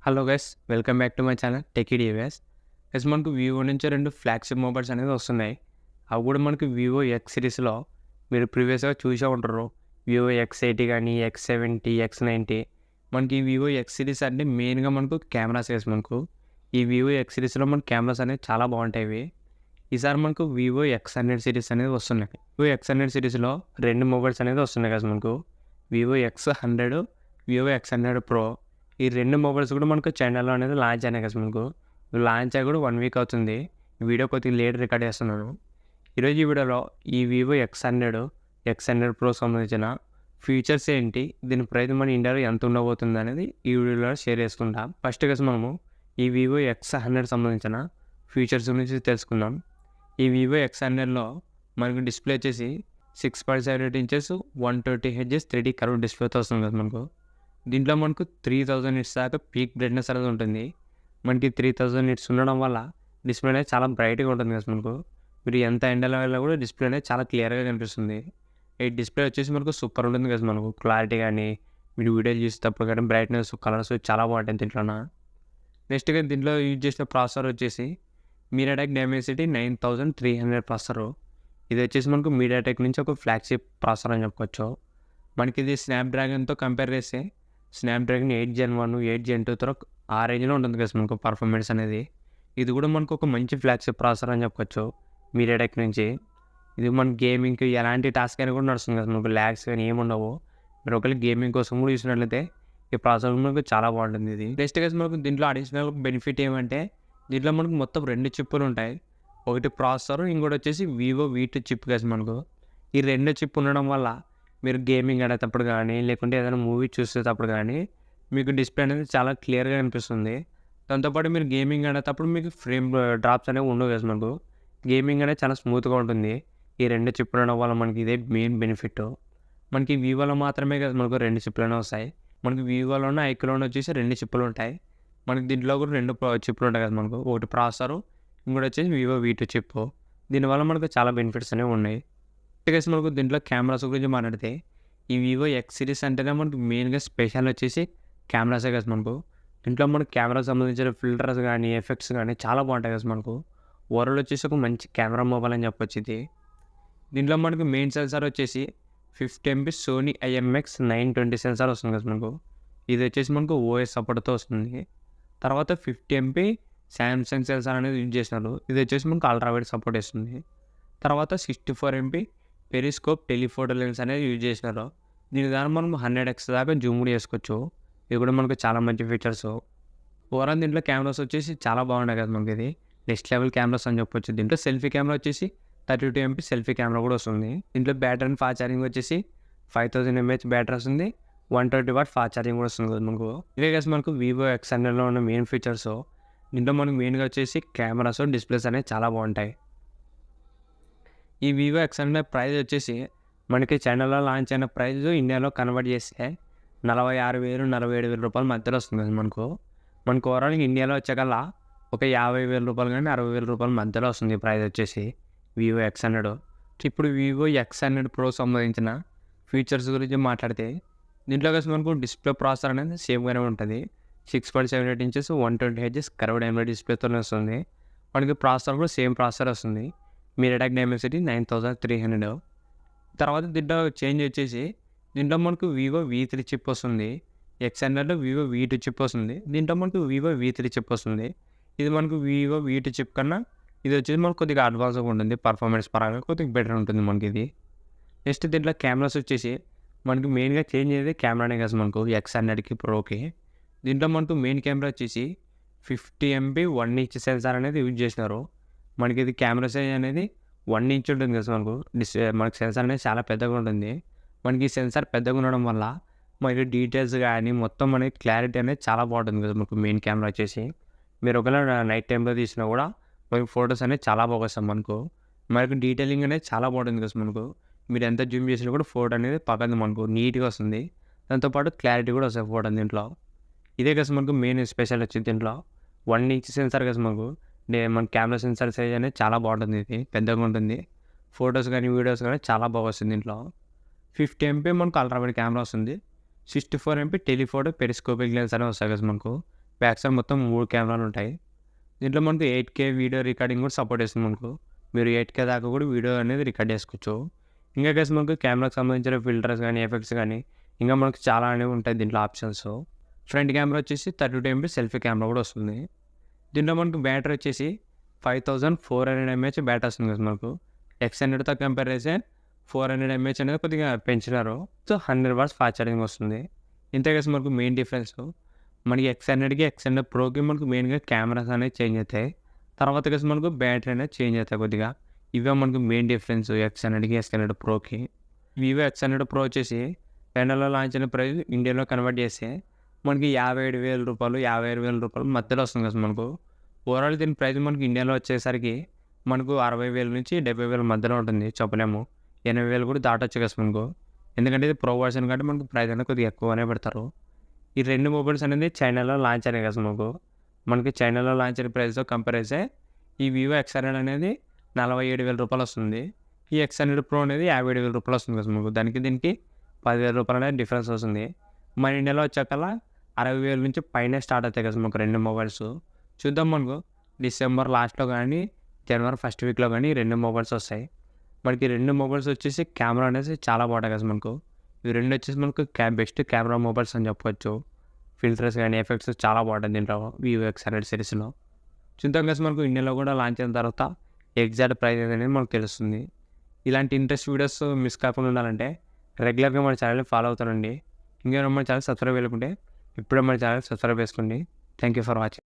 Hello guys, welcome back to my channel techie DPS. Guys, మనకు Vivo నుంచి 2 flagship mobiles అనేది వస్తున్నాయి. అవి కూడా మనకు వివో ఎక్స్ సిరీస్లో మీరు ప్రీవియస్గా చూసే ఉంటారు. వివో X80 కానీ X70, X90. మనకి ఈ వివో ఎక్స్ సిరీస్ అంటే మెయిన్గా మనకు కెమెరాస్ గైస్. మనకు ఈ వివో ఎక్స్ సిరీస్లో మన కెమెరాస్ అనేవి చాలా బాగుంటాయి. ఈసారి మనకు వివో X100 సిరీస్ అనేది వస్తున్నాయి. వివో X100 సిరీస్లో 2 మొబైల్స్ అనేది వస్తున్నాయి గైస్. మనకు Vivo X100, Vivo X100 Pro. ఈ 2 మొబైల్స్ కూడా మనకు చైనాలో అనేది లాంచ్ అయినాయి కదా. మనకు లాంచ్ అయ్యి కూడా 1 వీక్ అవుతుంది. ఈ వీడియో కొద్దిగా లేట్ రికార్డ్ చేస్తున్నాను. ఈరోజు ఈ వీడియోలో ఈ వివో X100 Pro సంబంధించిన ఫీచర్స్ ఏంటి, దీని ప్రైస్ మన ఇండియాలో ఎంత ఉండబోతుంది అనేది ఈ వీడియోలో షేర్ చేసుకుంటాం. ఫస్ట్ కదా మనము ఈ వివో X100 సంబంధించిన ఫీచర్స్ గురించి తెలుసుకుందాం. ఈ వివో X100లో మనకు డిస్ప్లే వచ్చేసి 6.78 ఇంచెస్ 120 Hz 3D కర్వ్ డిస్ప్లేతో వస్తుంది కదా. మనకు దీంట్లో మనకు 3000 నిట్స్ దాకా పీక్ బ్రైట్నెస్ అనేది ఉంటుంది. మనకి 3000 నిట్స్ ఉండడం వల్ల డిస్ప్లే అనేది చాలా బ్రైట్గా ఉంటుంది కదా. మనకు మీరు ఎంత ఎండలో వెళ్ళినా కూడా డిస్ప్లే అనేది చాలా క్లియర్గా కనిపిస్తుంది. ఈ డిస్ప్లే వచ్చేసి మనకు సూపర్ ఉంటుంది కదా. మనకు క్లారిటీ కానీ మీరు వీడియోలు చూసేటప్పుడు కానీ బ్రైట్నెస్, కలర్స్ చాలా బాగుంటాయి దీంట్లో. నెక్స్ట్గా దీంట్లో యూజ్ చేసిన ప్రాసెసర్ వచ్చేసి MediaTek Dimensity 9300 ప్రాసెసర్. ఇది వచ్చేసి మనకు MediaTek నుంచి ఒక ఫ్లాగ్షిప్ ప్రాసెసర్ అని చెప్పుకోవచ్చు. మనకి ఇది స్నాప్డ్రాగన్తో కంపేర్ చేస్తే స్నాప్డ్రాగన్ 8 Gen 1, 8 Gen 2తో ఆ రేంజ్లో ఉంటుంది కదా మనకు పర్ఫార్మెన్స్ అనేది. ఇది కూడా మనకు ఒక మంచి ఫ్లాగ్షిప్ ప్రాసెసర్ అని చెప్పొచ్చు MediaTek నుంచి. ఇది మన గేమింగ్కి ఎలాంటి టాస్క్ అయినా కూడా నడుస్తుంది కదా. మనకు ల్యాగ్స్ కానీ ఏముండవు. మీరు ఒకవేళ గేమింగ్ కోసం కూడా చూసినట్లయితే ఈ ప్రాసెసర్ మనకు చాలా బాగుంటుంది. ఇది నెక్స్ట్ కేసు మనకు దీంట్లో అడిషనల్ బెనిఫిట్ ఏమంటే దీంట్లో మనకు మొత్తం 2 చిప్పులు ఉంటాయి. ఒకటి ప్రాసెసర్, ఇంకోటి వచ్చేసి వివో V2 చిప్ కేసు. మనకు ఈ 2 చిప్ ఉండడం వల్ల మీరు గేమింగ్ ఆడేటప్పుడు కానీ లేకుంటే ఏదైనా మూవీ చూసేటప్పుడు కానీ మీకు డిస్ప్లే అనేది చాలా క్లియర్గా కనిపిస్తుంది. దాంతోపాటు మీరు గేమింగ్ ఆడేటప్పుడు మీకు ఫ్రేమ్ డ్రాప్స్ అనేవి ఉండవు కదా. మనకు గేమింగ్ అనేది చాలా స్మూత్గా ఉంటుంది. ఈ 2 చిప్పులు ఉండడం వల్ల మనకి ఇదే మెయిన్ బెనిఫిట్. మనకి వివోలో మాత్రమే కదా మనకు 2 చిప్పులు వస్తాయి. మనకి వివోలోనే ఐక్యూలోనే వచ్చేసి 2 చిప్పులు ఉంటాయి. మనకి దీంట్లో కూడా 2 చిప్పులు ఉంటాయి కదా. మనకు ఒకటి ప్రాసెసర్, ఇంకోటి వచ్చేసి వివో V2 చిప్. దీనివల్ల మనకు చాలా బెనిఫిట్స్ అనేవి ఉన్నాయి. కేసు మనకు దీంట్లో కెమెరాస్ గురించి మాట్లాడితే ఈ వివో ఎక్స్ సిరీస్ అంటేనే మనకు మెయిన్గా స్పెషల్ వచ్చేసి కెమెరాసే కదా. మనకు దీంట్లో మనకు కెమెరాకి సంబంధించిన ఫిల్టర్స్ కానీ ఎఫెక్ట్స్ కానీ చాలా బాగుంటాయి కదా. మనకు ఓవరాల్ వచ్చేసి ఒక మంచి కెమెరా మొబైల్ అని చెప్పొచ్చు ఇది. దీంట్లో మనకు మెయిన్ సెన్సార్ వచ్చేసి 50 MP సోనీ IMX920 సెన్సార్ వస్తుంది కదా. మనకు ఇది వచ్చేసి మనకు OS సపోర్ట్తో వస్తుంది. తర్వాత 50 MP శాంసంగ్ సెన్సార్ అనేది యూజ్ చేసినారు. ఇది వచ్చేసి మనకు అల్ట్రావైడ్ సపోర్ట్ ఇస్తుంది. తర్వాత 64 MP పెరిస్కోప్ టెలిఫోటో లెన్స్ అనేది యూజ్ చేసినారు. దీని ద్వారా మనం 100x దాకా జూమ్ కూడా చేసుకోవచ్చు. ఇది కూడా మనకు చాలా మంచి ఫీచర్స్. ఓవరాల్ దీంట్లో కెమెరాస్ వచ్చేసి చాలా బాగున్నాయి కదా. మనకి ఇది నెక్స్ట్ లెవెల్ కెమెరాస్ అని చెప్పొచ్చు. దీంట్లో సెల్ఫీ కెమెరా వచ్చేసి 32 MP సెల్ఫీ కెమెరా కూడా వస్తుంది. దీంట్లో బ్యాటరీ అండ్ ఫాస్ట్ ఛార్జింగ్ వచ్చేసి 5000 mAh బ్యాటరీ వస్తుంది. 120 వాట్ ఫాస్ట్ ఛార్జింగ్ కూడా వస్తుంది కదా మనకు. ఇవే కదా మనకు వివో X100లో ఉన్న మెయిన్ ఫీచర్స్. దీంట్లో మనకు మెయిన్గా వచ్చేసి కెమెరాస్, డిస్ప్లేస్ అనేవి చాలా బాగుంటాయి. ఈ వివో X100 ప్రైస్ వచ్చేసి మనకి చైనాలో లాంచ్ అయిన ప్రైస్ ఇండియాలో కన్వర్ట్ చేస్తే 46,000, 47,000 రూపాయల మధ్యలో వస్తుంది కదా. మనకు ఓవరాల్ ఇండియాలో వచ్చేకల్లా ఒక 50,000 రూపాయలు కానీ 60,000 రూపాయల మధ్యలో వస్తుంది ప్రైస్ వచ్చేసి వివో X100. ఇప్పుడు వివో X100 Pro సంబంధించిన ఫీచర్స్ గురించి మాట్లాడితే దీంట్లో కలిసి మనకు డిస్ప్లే ప్రాసెసర్ అనేది సేమ్గానే ఉంటుంది. 6.78 ఇంచెస్ 120 Hz కర్వ్డ్ AMOLED డిస్ప్లేతో వస్తుంది. మనకి ప్రాసెసర్ కూడా సేమ్ ప్రాసెసర్ వస్తుంది. MediaTek Dimensity 9300. తర్వాత దీంట్లో చేంజ్ వచ్చేసి దీంట్లో మనకు వివో V3 చిప్ వస్తుంది. X100లో వివో V2 చిప్ వస్తుంది. దీంట్లో మనకు వివో V3 చిప్ వస్తుంది. ఇది మనకు వివో V2 చిప్ కన్నా ఇది వచ్చేసి మనకు కొద్దిగా అడ్వాన్స్గా ఉంటుంది. పర్ఫార్మెన్స్ పరంగా కొద్దిగా బెటర్ ఉంటుంది మనకి ఇది. నెక్స్ట్ దీంట్లో కెమెరాస్ వచ్చేసి మనకు మెయిన్గా చేంజ్ అయ్యేది కెమెరానే కదా మనకు X100కి Proకి. దీంట్లో మనకు మెయిన్ కెమెరా వచ్చేసి 50 MP 1" సెన్సార్ అనేది యూజ్ చేసినారు. మనకి ఇది కెమెరా సైజ్ అనేది 1 ఇంచ్ ఉంటుంది కదా. మనకి సెన్సార్ అనేది చాలా పెద్దగా ఉంటుంది. మనకి ఈ సెన్సార్ పెద్దగా ఉండడం వల్ల మనకి డీటెయిల్స్ కానీ మొత్తం మనకి క్లారిటీ అనేది చాలా బాగుంటుంది కదా. మనకు మెయిన్ కెమెరా వచ్చేసి మీరు ఒకవేళ నైట్ టైంలో తీసినా కూడా మనకి ఫొటోస్ అనేది చాలా బాగా వస్తాయి. మనకు డీటెయిలింగ్ అనేది చాలా బాగుంటుంది కదా. మనకు మీరు ఎంత జూమ్ చేసినా కూడా ఫోటో అనేది పక్కన మనకు నీట్గా వస్తుంది. దాంతోపాటు క్లారిటీ కూడా వస్తుంది ఫోటో దీంట్లో. ఇదే కదా మనకు మెయిన్ స్పెషల్ వచ్చింది దీంట్లో 1" సెన్సార్ కదా. మన కెమెరా సెన్సార్ సైజ్ అనేది చాలా బాగుంటుంది. ఇది పెద్దగా ఉంటుంది. ఫొటోస్ కానీ వీడియోస్ కానీ చాలా బాగా వస్తుంది దీంట్లో. 50 MP మనకు అల్ట్రావైడ్ కెమెరా వస్తుంది. 64 MP టెలిఫోటో పెరిస్కోపిక్ లెన్స్ అనేవి వస్తాయి కదా మనకు. బ్యాక్ సైడ్ మొత్తం 3 కెమెరాలు ఉంటాయి. దీంట్లో మనకు 8K వీడియో రికార్డింగ్ కూడా సపోర్ట్ చేస్తుంది మనకు. మీరు 8K దాకా కూడా వీడియో అనేది రికార్డ్ చేసుకోవచ్చు. ఇంకా గైస్ మనకు కెమెరాకి సంబంధించిన ఫిల్టర్స్ కానీ, ఎఫెక్ట్స్ కానీ ఇంకా మనకు చాలా అనేవి ఉంటాయి దీంట్లో ఆప్షన్స్. ఫ్రంట్ కెమెరా వచ్చేసి 32 MP సెల్ఫీ కెమెరా కూడా వస్తుంది. దీంట్లో మనకు బ్యాటరీ వచ్చేసి 5400 mAh బ్యాటరీ వస్తుంది కదా మనకు. X100తో కంపేర్ చేస్తే 400 mAh అనేది కొద్దిగా పెంచినారు. సో 100 వాట్స్ ఫాస్ట్ ఛార్జింగ్ వస్తుంది. ఇంతే కదా మనకు మెయిన్ డిఫరెన్స్. మనకి X100కి X100 Proకి మనకు మెయిన్గా కెమెరాస్ అనేవి చేంజ్ అవుతాయి. తర్వాత కలిసి మనకు బ్యాటరీ అనేది చేంజ్ అవుతాయి కొద్దిగా. ఇవే మనకు మెయిన్ డిఫరెన్స్ X100కి X100 Proకి. Vivo X100 Pro వచ్చేసి చైనాలో లాంచ్ అయిన ప్రైస్ ఇండియాలో కన్వర్ట్ చేస్తే మనకి రూ. 57,000 మధ్యలో వస్తుంది కదా మనకు. ఓవరాల్ దీని ప్రైస్ మనకి ఇండియాలో వచ్చేసరికి మనకు 60,000 నుంచి 70,000 మధ్యలో ఉంటుంది చెప్పలేము. 80,000 కూడా దాటొచ్చు కదా మనకు. ఎందుకంటే ఇది ప్రో వర్షన్ కాబట్టి మనకు ప్రైస్ అనేది కొద్దిగా ఎక్కువనే పెడతారు. ఈ 2 మొబైల్స్ అనేది చైనాలో లాంచ్ అయినాయి కదా మనకి చైనాలో లాంచ్ అయిన ప్రైస్తో కంపేర్ చేస్తే ఈ Vivo X100 అనేది రూ. 47,000 వస్తుంది. ఈ X100 Pro అనేది రూ. 57,000 వస్తుంది కదా దానికి దీనికి రూ. 10,000 అనేది డిఫరెన్స్ వస్తుంది. మన ఇండియాలో వచ్చాకల్లా 60,000 నుంచి పైనే స్టార్ట్ అవుతాయి కదా 2 మొబైల్స్. చూద్దాం మనకు డిసెంబర్ లాస్ట్లో కానీ జనవరి ఫస్ట్ వీక్లో కానీ 2 మొబైల్స్ వస్తాయి. మనకి 2 మొబైల్స్ వచ్చేసి కెమెరా అనేది చాలా బాగుంటాయి కదా మనకు. ఇవి 2 వచ్చేసి మనకు బెస్ట్ కెమెరా మొబైల్స్ అని చెప్పొచ్చు. ఫిల్టర్స్ కానీ ఎఫెక్ట్స్ చాలా బాగుంటుంది దీంట్లో Vivo X100 సిరీస్లో. చూద్దాం కదా మనకు ఇండియాలో కూడా లాంచ్ అయిన తర్వాత ఎగ్జాక్ట్ ప్రైస్ అనేది మనకు తెలుస్తుంది. ఇలాంటి ఇంట్రెస్ట్ వీడియోస్ మిస్ కాకుండా ఉండాలంటే రెగ్యులర్గా మన ఛానల్ని ఫాలో అవుతానండి. ఇంకేమైనా మన ఛానల్ సబ్స్క్రైబ్ చేసుకుంటే ఇప్పుడే మన ఛానల్ సబ్స్క్రైబ్ చేసుకోండి. Thank you for watching.